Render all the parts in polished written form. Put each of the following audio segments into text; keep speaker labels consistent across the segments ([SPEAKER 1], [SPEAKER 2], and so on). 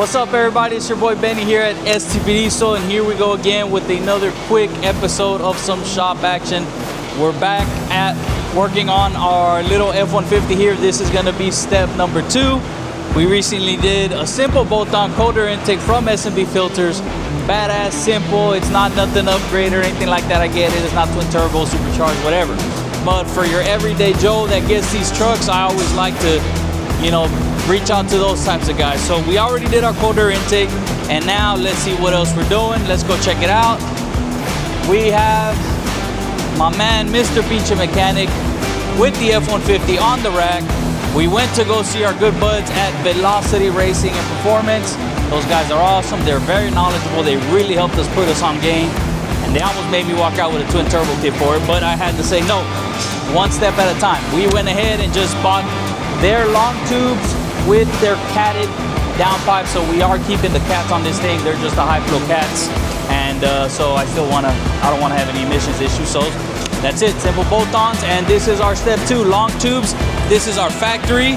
[SPEAKER 1] What's up, everybody? It's your boy Benny here at STPDIESEL, and here we go again with another quick episode of some shop action. We're back at working on our little F-150 here. This is going to be step number 2. We recently did a simple bolt-on cold air intake from S&B Filters. Badass, simple. It's not nothing upgrade or anything like that. I get it. It's not twin turbo, supercharged, whatever. But for your everyday Joe that gets these trucks, I always like to, you know, reach out to those types of guys. So we already did our cold air intake, and now let's see what else we're doing. Let's go check it out. We have my man, Mr. Pinche Mechanic, with the F-150 on the rack. We went to go see our good buds at Velocity Racing and Performance. Those guys are awesome. They're very knowledgeable. They really helped us put us on game. And they almost made me walk out with a twin turbo kit for it, but I had to say no, one step at a time. We went ahead and just bought their long tubes with their catted downpipe, so we are keeping the cats on this thing. They're just the high flow cats, and so I don't want to have any emissions issues. So that's it, simple bolt-ons. And this is our step 2, long tubes. This is our factory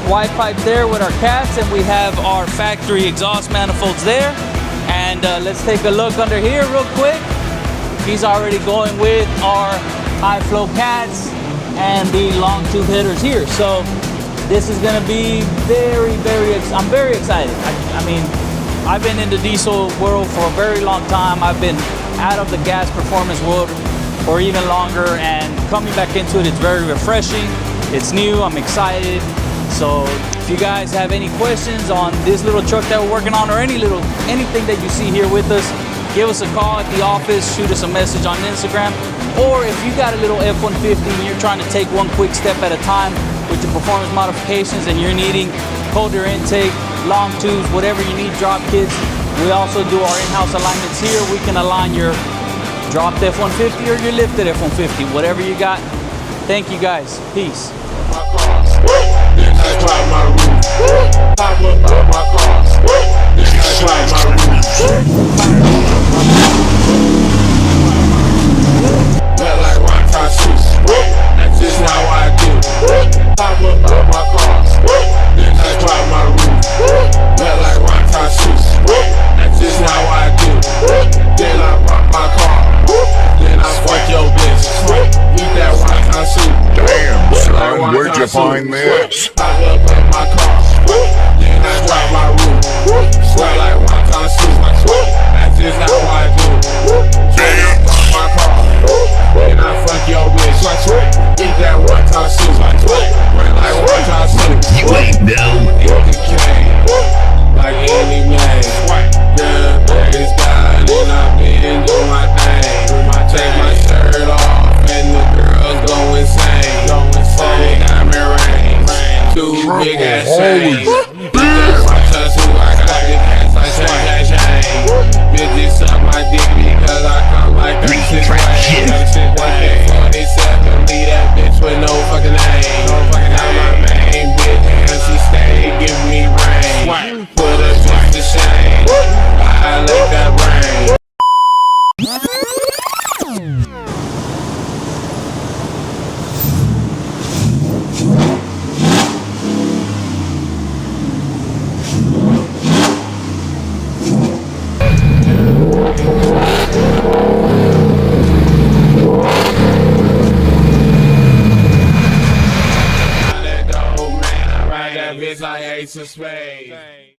[SPEAKER 1] wide pipe there with our cats, and we have our factory exhaust manifolds there. And let's take a look under here real quick. He's already going with our high flow cats and the long tube headers here. So this is gonna be I'm very excited. I mean, I've been in the diesel world for a very long time. I've been out of the gas performance world for even longer, and coming back into it, it's very refreshing. It's new, I'm excited. So if you guys have any questions on this little truck that we're working on, or anything that you see here with us, give us a call at the office, shoot us a message on Instagram. Or if you got a little F-150 and you're trying to take one quick step at a time with the performance modifications, and you're needing cold air intake, long tubes, whatever you need, drop kits, we also do our in-house alignments here. We can align your dropped F-150 or your lifted F-150, whatever you got. Thank you guys. Peace.
[SPEAKER 2] Where'd you find this?
[SPEAKER 3] Pop up in my car, then I drive my roof. Sweat like one ton soup. That's just how I do. Damn. My car, then I fuck your bitch. Eat that one ton soup. Run like one ton soup.
[SPEAKER 2] You ain't no.
[SPEAKER 3] Like any man. Girl, praise God, and I've been doing my thing. Take my shirt off, and the girls go insane. Two big ass chains. I got the cats like chain. Bitches suck my dick because I come like 36 ways. 47, leave that bitch with no fucking name. Now my main bitch, and she stay giving me rain. Put her just to shame. I like that brain. That dope man, I ride that bitch like Ace of Spades.